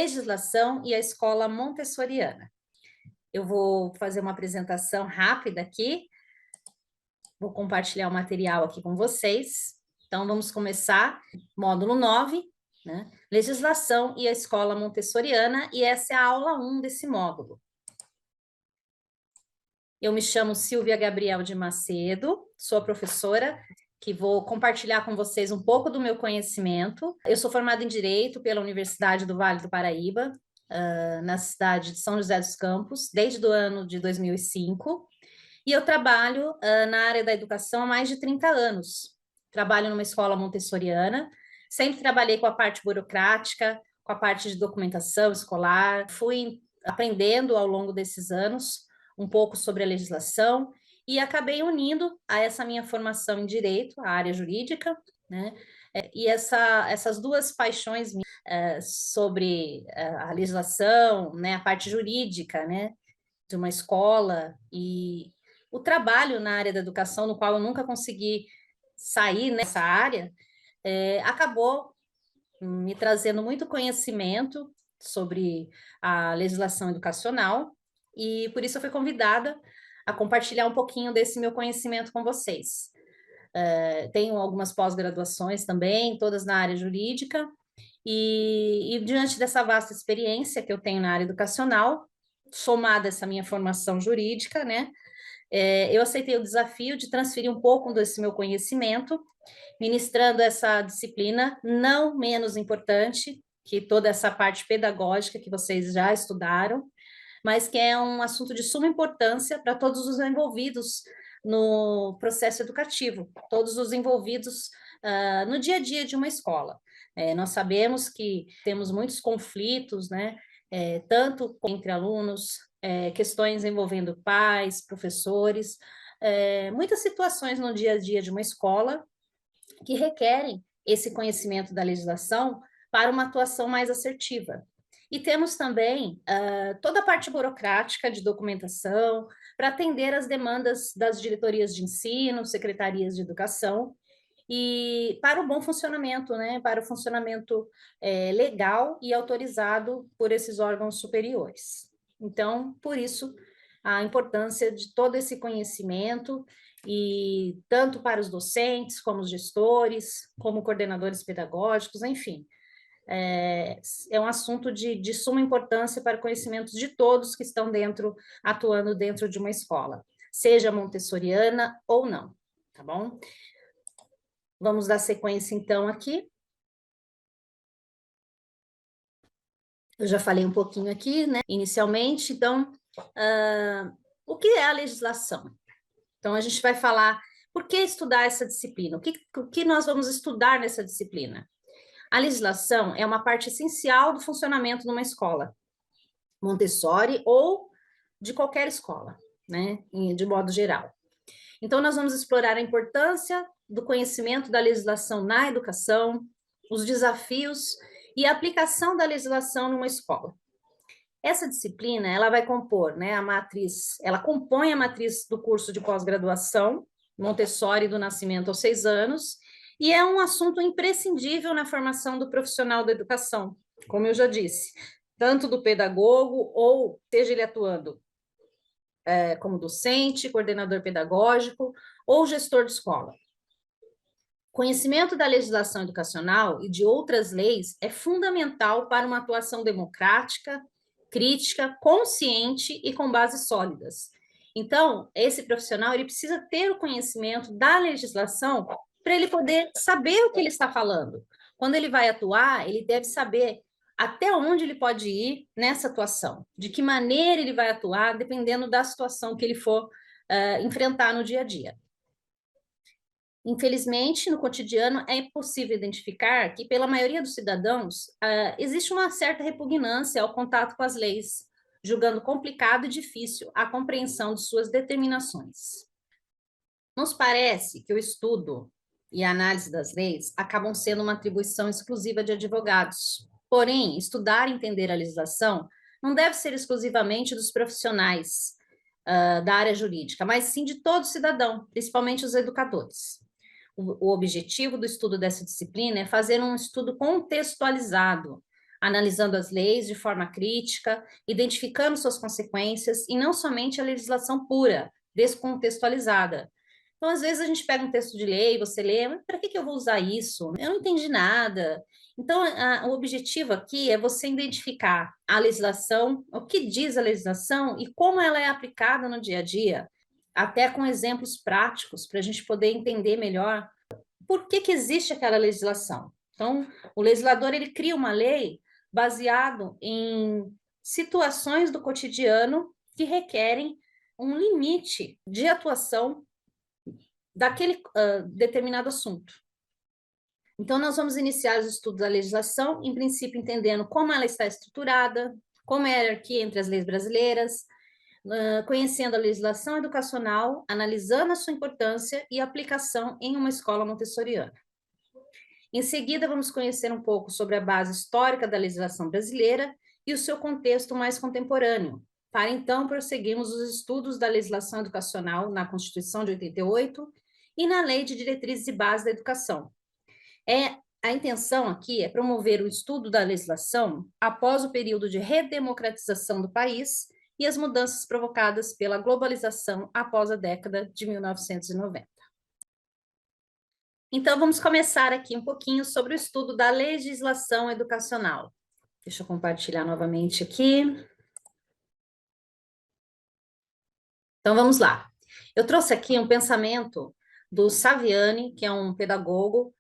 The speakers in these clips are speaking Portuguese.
Legislação e a escola montessoriana. Eu vou fazer uma apresentação rápida aqui, vou compartilhar o material aqui com vocês. Então, vamos começar, módulo 9, né? Legislação e a escola montessoriana, e essa é a aula 1 desse módulo. Eu me chamo Silvia Gabriel de Macedo, sou a professora que vou compartilhar com vocês um pouco do meu conhecimento. Eu sou formada em Direito pela Universidade do Vale do Paraíba, na cidade de São José dos Campos, desde o ano de 2005, e eu trabalho na área da educação há mais de 30 anos. Trabalho numa escola montessoriana, sempre trabalhei com a parte burocrática, com a parte de documentação escolar, fui aprendendo ao longo desses anos um pouco sobre a legislação e acabei unindo a essa minha formação em direito, a área jurídica, né? E essas duas paixões sobre a legislação, né, a parte jurídica, né, de uma escola e o trabalho na área da educação, no qual eu nunca consegui sair nessa área, acabou me trazendo muito conhecimento sobre a legislação educacional e por isso eu fui convidada a compartilhar um pouquinho desse meu conhecimento com vocês. Tenho algumas pós-graduações também, todas na área jurídica, e diante dessa vasta experiência que eu tenho na área educacional, somada essa minha formação jurídica, né, eu aceitei o desafio de transferir um pouco desse meu conhecimento, ministrando essa disciplina não menos importante que toda essa parte pedagógica que vocês já estudaram, mas que é um assunto de suma importância para todos os envolvidos no processo educativo, todos os envolvidos no dia a dia de uma escola. Nós sabemos que temos muitos conflitos, né, tanto entre alunos, questões envolvendo pais, professores, muitas situações no dia a dia de uma escola que requerem esse conhecimento da legislação para uma atuação mais assertiva. E temos também toda a parte burocrática de documentação para atender às demandas das diretorias de ensino, secretarias de educação, e para o bom funcionamento, né, para o funcionamento legal e autorizado por esses órgãos superiores. Então, por isso, a importância de todo esse conhecimento, e tanto para os docentes, como os gestores, como coordenadores pedagógicos, enfim, é um assunto de suma importância para o conhecimento de todos que estão atuando dentro de uma escola, seja montessoriana ou não, tá bom? Vamos dar sequência, então, aqui. Eu já falei um pouquinho aqui, né, inicialmente, então, o que é a legislação? Então, a gente vai falar por que estudar essa disciplina, o que nós vamos estudar nessa disciplina. A legislação é uma parte essencial do funcionamento de uma escola, Montessori ou de qualquer escola, né, de modo geral. Então, nós vamos explorar a importância do conhecimento da legislação na educação, os desafios e a aplicação da legislação numa escola. Essa disciplina, ela vai compor, né, ela compõe a matriz do curso de pós-graduação, Montessori do nascimento aos 6 anos, e é um assunto imprescindível na formação do profissional da educação, como eu já disse, tanto do pedagogo, ou seja ele atuando como docente, coordenador pedagógico ou gestor de escola. Conhecimento da legislação educacional e de outras leis é fundamental para uma atuação democrática, crítica, consciente e com bases sólidas. Então, esse profissional ele precisa ter o conhecimento da legislação para ele poder saber o que ele está falando. Quando ele vai atuar, ele deve saber até onde ele pode ir nessa atuação, de que maneira ele vai atuar, dependendo da situação que ele for enfrentar no dia a dia. Infelizmente, no cotidiano, é possível identificar que, pela maioria dos cidadãos, existe uma certa repugnância ao contato com as leis, julgando complicado e difícil a compreensão de suas determinações. Nos parece que o estudo e a análise das leis acabam sendo uma atribuição exclusiva de advogados. Porém, estudar e entender a legislação não deve ser exclusivamente dos profissionais da área jurídica, mas sim de todo cidadão, principalmente os educadores. O objetivo do estudo dessa disciplina é fazer um estudo contextualizado, analisando as leis de forma crítica, identificando suas consequências, e não somente a legislação pura, descontextualizada. Então, às vezes, a gente pega um texto de lei, você lê, mas para que eu vou usar isso? Eu não entendi nada. Então, o objetivo aqui é você identificar a legislação, o que diz a legislação e como ela é aplicada no dia a dia, até com exemplos práticos, para a gente poder entender melhor por que existe aquela legislação. Então, o legislador ele cria uma lei baseado em situações do cotidiano que requerem um limite de atuação daquele determinado assunto. Então, nós vamos iniciar os estudos da legislação, em princípio, entendendo como ela está estruturada, como é a hierarquia entre as leis brasileiras, conhecendo a legislação educacional, analisando a sua importância e aplicação em uma escola montessoriana. Em seguida, vamos conhecer um pouco sobre a base histórica da legislação brasileira e o seu contexto mais contemporâneo, para então prosseguirmos os estudos da legislação educacional na Constituição de 88 e na Lei de Diretrizes e Bases da Educação. A intenção aqui é promover o estudo da legislação após o período de redemocratização do país e as mudanças provocadas pela globalização após a década de 1990. Então, vamos começar aqui um pouquinho sobre o estudo da legislação educacional. Deixa eu compartilhar novamente aqui. Então, vamos lá. Eu trouxe aqui um pensamento do Saviani, que é um pedagogo,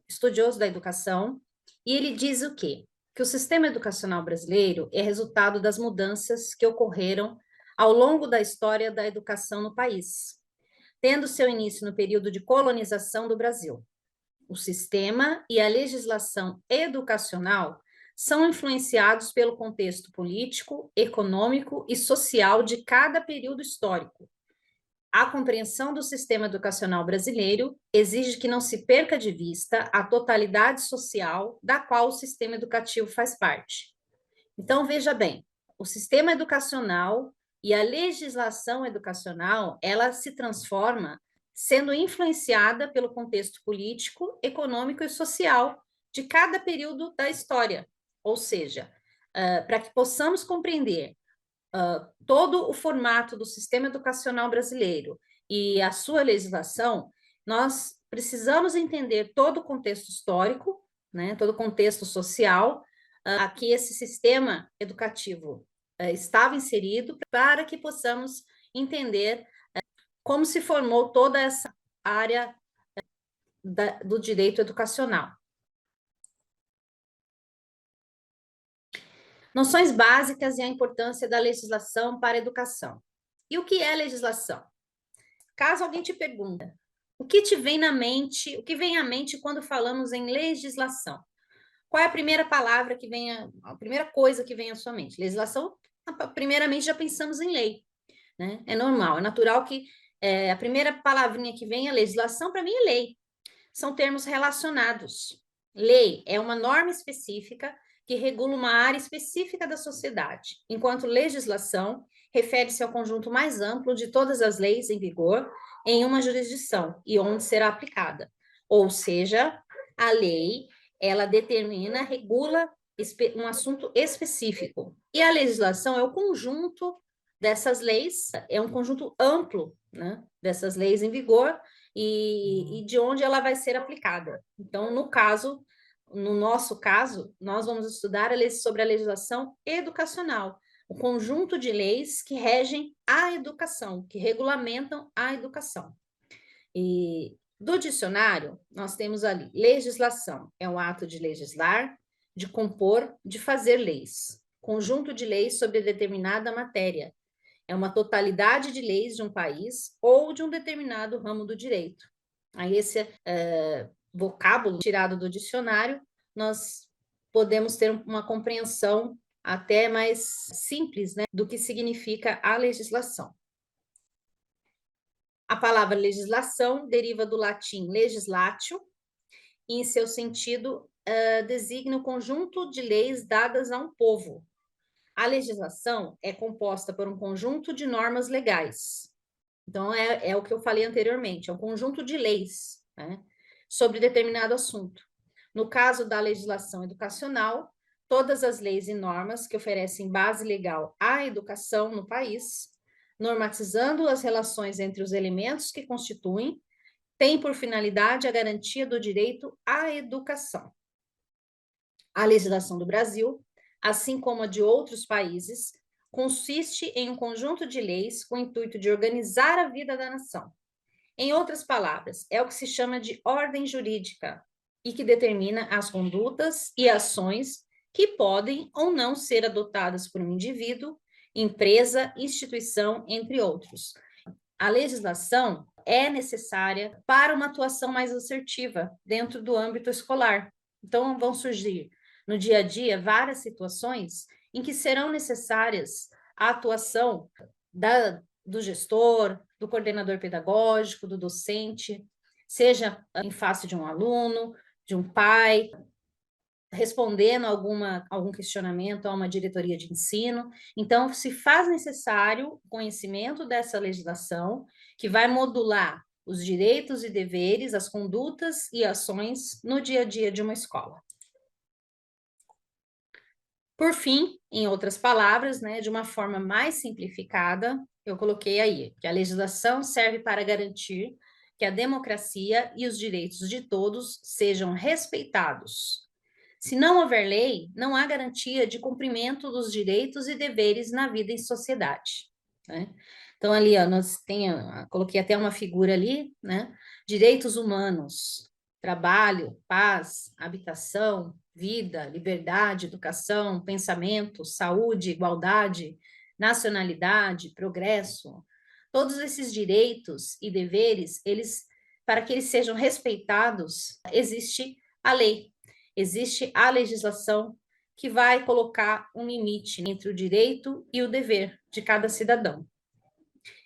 estudioso da educação, e ele diz o quê? Que o sistema educacional brasileiro é resultado das mudanças que ocorreram ao longo da história da educação no país, tendo seu início no período de colonização do Brasil. O sistema e a legislação educacional são influenciados pelo contexto político, econômico e social de cada período histórico. A compreensão do sistema educacional brasileiro exige que não se perca de vista a totalidade social da qual o sistema educativo faz parte. Então, veja bem, o sistema educacional e a legislação educacional, ela se transforma sendo influenciada pelo contexto político, econômico e social de cada período da história. Ou seja, para que possamos compreender todo o formato do sistema educacional brasileiro e a sua legislação, nós precisamos entender todo o contexto histórico, né, todo o contexto social, a que esse sistema educativo estava inserido, para que possamos entender como se formou toda essa área do direito educacional. Noções básicas e a importância da legislação para a educação. E o que é legislação? Caso alguém te pergunte, o que te vem na mente, o que vem à mente quando falamos em legislação? Qual é a primeira palavra que vem, a primeira coisa que vem à sua mente? Legislação, primeiramente já pensamos em lei, né? É normal, é natural que a primeira palavrinha que vem é legislação, para mim é lei. São termos relacionados. Lei é uma norma específica que regula uma área específica da sociedade, enquanto legislação refere-se ao conjunto mais amplo de todas as leis em vigor em uma jurisdição e onde será aplicada. Ou seja, a lei, ela determina, regula um assunto específico. E a legislação é o conjunto dessas leis, é um conjunto amplo, né, dessas leis em vigor e de onde ela vai ser aplicada. Então, no nosso caso, nós vamos estudar sobre a legislação educacional, o conjunto de leis que regem a educação, que regulamentam a educação. E do dicionário, nós temos ali, legislação é um ato de legislar, de compor, de fazer leis. Conjunto de leis sobre determinada matéria. É uma totalidade de leis de um país ou de um determinado ramo do direito. Aí esse vocábulo tirado do dicionário, nós podemos ter uma compreensão até mais simples, né, do que significa a legislação. A palavra legislação deriva do latim legislatio, e em seu sentido designa o conjunto de leis dadas a um povo. A legislação é composta por um conjunto de normas legais. Então, é o que eu falei anteriormente, é um conjunto de leis, né, sobre determinado assunto. No caso da legislação educacional, todas as leis e normas que oferecem base legal à educação no país, normatizando as relações entre os elementos que constituem, tem por finalidade a garantia do direito à educação. A legislação do Brasil, assim como a de outros países, consiste em um conjunto de leis com o intuito de organizar a vida da nação. Em outras palavras, é o que se chama de ordem jurídica e que determina as condutas e ações que podem ou não ser adotadas por um indivíduo, empresa, instituição, entre outros. A legislação é necessária para uma atuação mais assertiva dentro do âmbito escolar. Então, vão surgir no dia a dia várias situações em que serão necessárias a atuação do gestor, do coordenador pedagógico, do docente, seja em face de um aluno, de um pai, respondendo algum questionamento a uma diretoria de ensino. Então, se faz necessário o conhecimento dessa legislação, que vai modular os direitos e deveres, as condutas e ações no dia a dia de uma escola. Por fim, em outras palavras, né, de uma forma mais simplificada, eu coloquei aí que a legislação serve para garantir que a democracia e os direitos de todos sejam respeitados. Se não houver lei, não há garantia de cumprimento dos direitos e deveres na vida em sociedade, né? Então, ali, ó, coloquei até uma figura ali, né? Direitos humanos, trabalho, paz, habitação, vida, liberdade, educação, pensamento, saúde, igualdade, nacionalidade, progresso. Todos esses direitos e deveres, para que eles sejam respeitados, existe a lei. Existe a legislação que vai colocar um limite entre o direito e o dever de cada cidadão.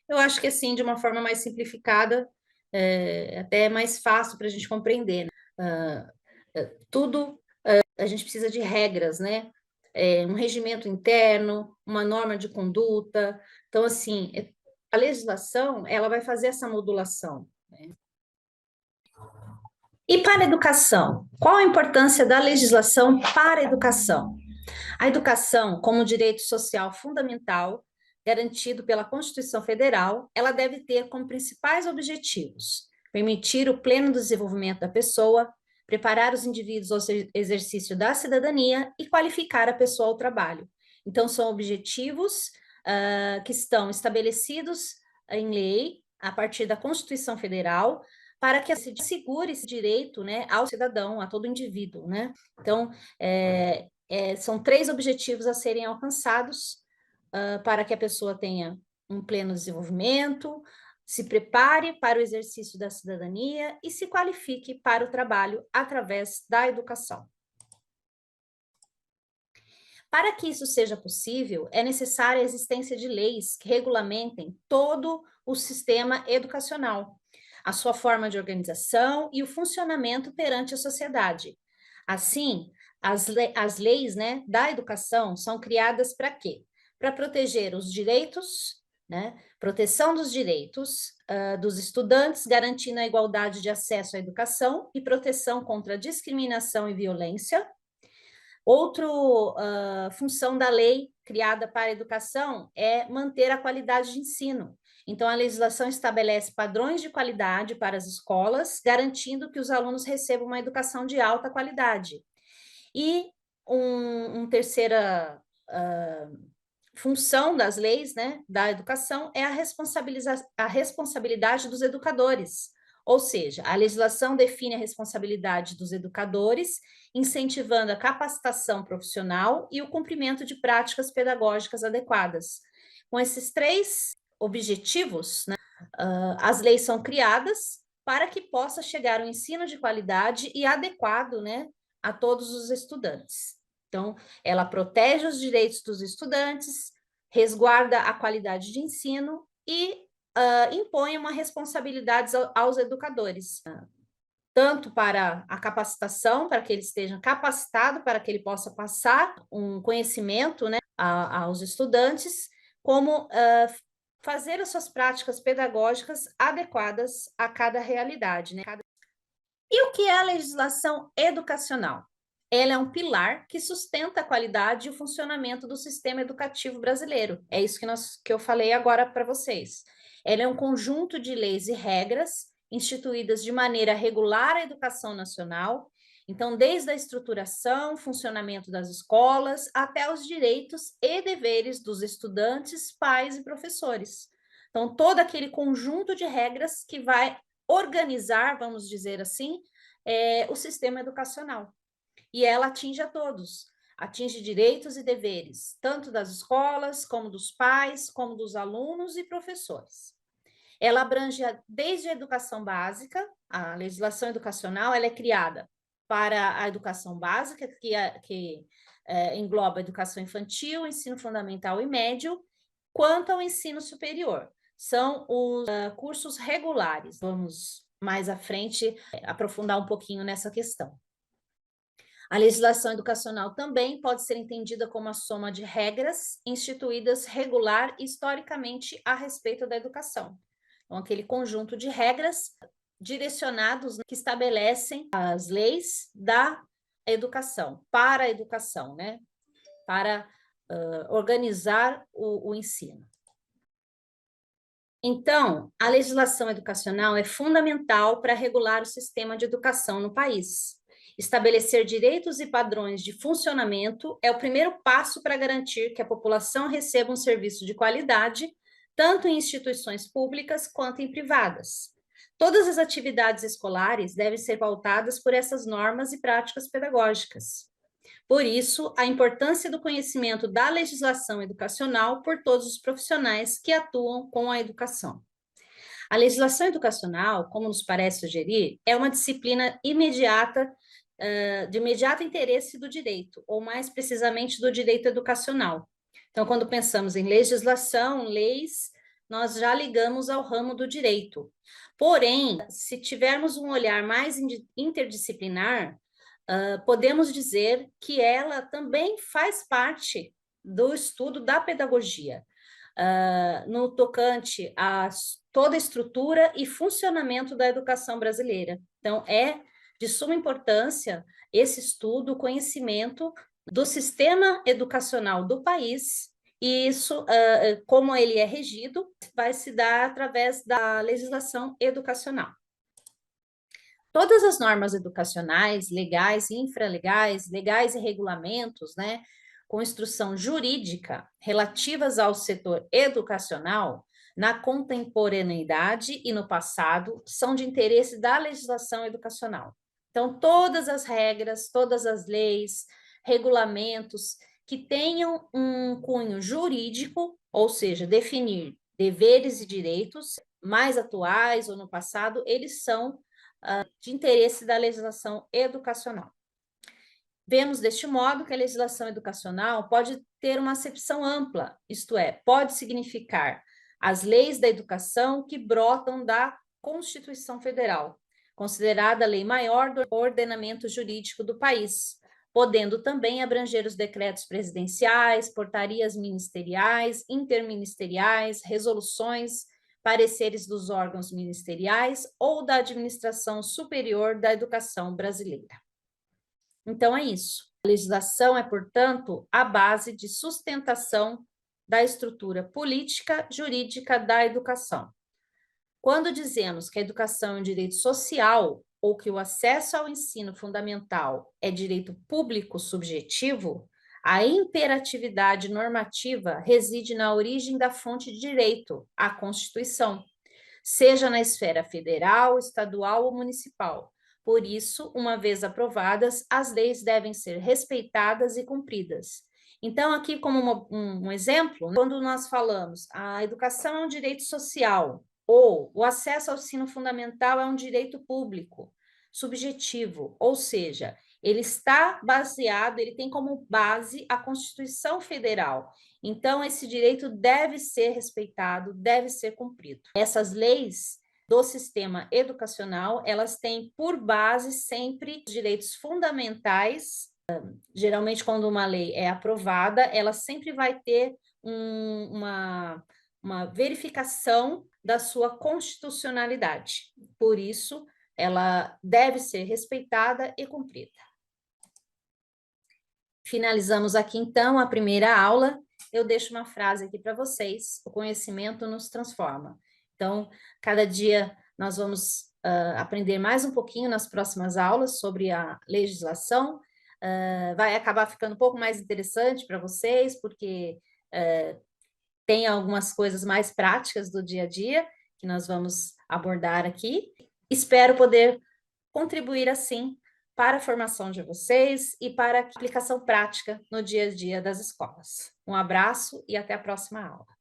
Eu acho que, assim, de uma forma mais simplificada, até é mais fácil para a gente compreender, né? Tudo, a gente precisa de regras, né? Um regimento interno, uma norma de conduta. Então, assim, a legislação, ela vai fazer essa modulação, né? E para a educação? Qual a importância da legislação para a educação? A educação, como direito social fundamental, garantido pela Constituição Federal, ela deve ter como principais objetivos permitir o pleno desenvolvimento da pessoa, preparar os indivíduos ao exercício da cidadania e qualificar a pessoa ao trabalho. Então, são objetivos que estão estabelecidos em lei, a partir da Constituição Federal, para que se assegure esse direito, né, ao cidadão, a todo indivíduo, né? Então, são 3 objetivos a serem alcançados para que a pessoa tenha um pleno desenvolvimento, se prepare para o exercício da cidadania e se qualifique para o trabalho através da educação. Para que isso seja possível, é necessária a existência de leis que regulamentem todo o sistema educacional, a sua forma de organização e o funcionamento perante a sociedade. Assim, as leis, né, da educação são criadas para quê? Para proteger os direitos, né, proteção dos direitos dos estudantes, garantindo a igualdade de acesso à educação e proteção contra a discriminação e violência. Outra função da lei criada para a educação é manter a qualidade de ensino. Então, a legislação estabelece padrões de qualidade para as escolas, garantindo que os alunos recebam uma educação de alta qualidade. E uma terceira função das leis, né, da educação é a responsabilidade dos educadores. Ou seja, a legislação define a responsabilidade dos educadores, incentivando a capacitação profissional e o cumprimento de práticas pedagógicas adequadas. Com esses 3 objetivos, né, as leis são criadas para que possa chegar um ensino de qualidade e adequado, né, a todos os estudantes. Então, ela protege os direitos dos estudantes, resguarda a qualidade de ensino e impõe uma responsabilidade aos educadores, tanto para a capacitação, para que ele esteja capacitado, para que ele possa passar um conhecimento, né, aos estudantes, como fazer as suas práticas pedagógicas adequadas a cada realidade, né? E o que é a legislação educacional? ela é um pilar que sustenta a qualidade e o funcionamento do sistema educativo brasileiro. É isso que eu falei agora para vocês. Ela é um conjunto de leis e regras instituídas de maneira a regular a educação nacional. Então, desde a estruturação, funcionamento das escolas, até os direitos e deveres dos estudantes, pais e professores. Então, todo aquele conjunto de regras que vai organizar, vamos dizer assim, o sistema educacional. E ela atinge a todos, atinge direitos e deveres, tanto das escolas, como dos pais, como dos alunos e professores. Ela abrange desde a educação básica, a legislação educacional, ela é criada para a educação básica, que engloba a educação infantil, ensino fundamental e médio, quanto ao ensino superior. São os cursos regulares. Vamos mais à frente aprofundar um pouquinho nessa questão. A legislação educacional também pode ser entendida como a soma de regras instituídas regular historicamente a respeito da educação. Então, aquele conjunto de regras direcionados que estabelecem as leis da educação, para a educação, né? Para organizar o ensino. Então, a legislação educacional é fundamental para regular o sistema de educação no país. Estabelecer direitos e padrões de funcionamento é o primeiro passo para garantir que a população receba um serviço de qualidade, tanto em instituições públicas quanto em privadas. Todas as atividades escolares devem ser pautadas por essas normas e práticas pedagógicas. Por isso, a importância do conhecimento da legislação educacional por todos os profissionais que atuam com a educação. A legislação educacional, como nos parece sugerir, é uma disciplina imediata, de imediato interesse do direito, ou mais precisamente do direito educacional. Então, quando pensamos em legislação, leis, nós já ligamos ao ramo do direito. Porém, se tivermos um olhar mais interdisciplinar, podemos dizer que ela também faz parte do estudo da pedagogia, no tocante a toda a estrutura e funcionamento da educação brasileira. Então, é de suma importância esse estudo, o conhecimento do sistema educacional do país, e isso, como ele é regido, vai se dar através da legislação educacional. Todas as normas educacionais, legais e infralegais, legais e regulamentos, né, com instrução jurídica relativas ao setor educacional, na contemporaneidade e no passado, são de interesse da legislação educacional. Então, todas as regras, todas as leis, regulamentos que tenham um cunho jurídico, ou seja, definir deveres e direitos mais atuais ou no passado, eles são de interesse da legislação educacional. Vemos deste modo que a legislação educacional pode ter uma acepção ampla, isto é, pode significar as leis da educação que brotam da Constituição Federal, considerada a lei maior do ordenamento jurídico do país, podendo também abranger os decretos presidenciais, portarias ministeriais, interministeriais, resoluções, pareceres dos órgãos ministeriais ou da administração superior da educação brasileira. Então, é isso. A legislação é, portanto, a base de sustentação da estrutura política jurídica da educação. Quando dizemos que a educação é um direito social ou que o acesso ao ensino fundamental é direito público subjetivo, a imperatividade normativa reside na origem da fonte de direito, a Constituição, seja na esfera federal, estadual ou municipal. Por isso, uma vez aprovadas, as leis devem ser respeitadas e cumpridas. Então, aqui, como um exemplo, quando nós falamos a educação é um direito social, ou o acesso ao ensino fundamental é um direito público, subjetivo, ou seja, ele está baseado, ele tem como base a Constituição Federal. Então, esse direito deve ser respeitado, deve ser cumprido. Essas leis do sistema educacional, elas têm por base sempre os direitos fundamentais. Geralmente, quando uma lei é aprovada, ela sempre vai ter uma verificação da sua constitucionalidade. Por isso, ela deve ser respeitada e cumprida. Finalizamos aqui, então, a primeira aula. Eu deixo uma frase aqui para vocês: o conhecimento nos transforma. Então, cada dia nós vamos aprender mais um pouquinho nas próximas aulas sobre a legislação. Vai acabar ficando um pouco mais interessante para vocês, porque tem algumas coisas mais práticas do dia a dia que nós vamos abordar aqui. Espero poder contribuir assim para a formação de vocês e para a aplicação prática no dia a dia das escolas. Um abraço e até a próxima aula.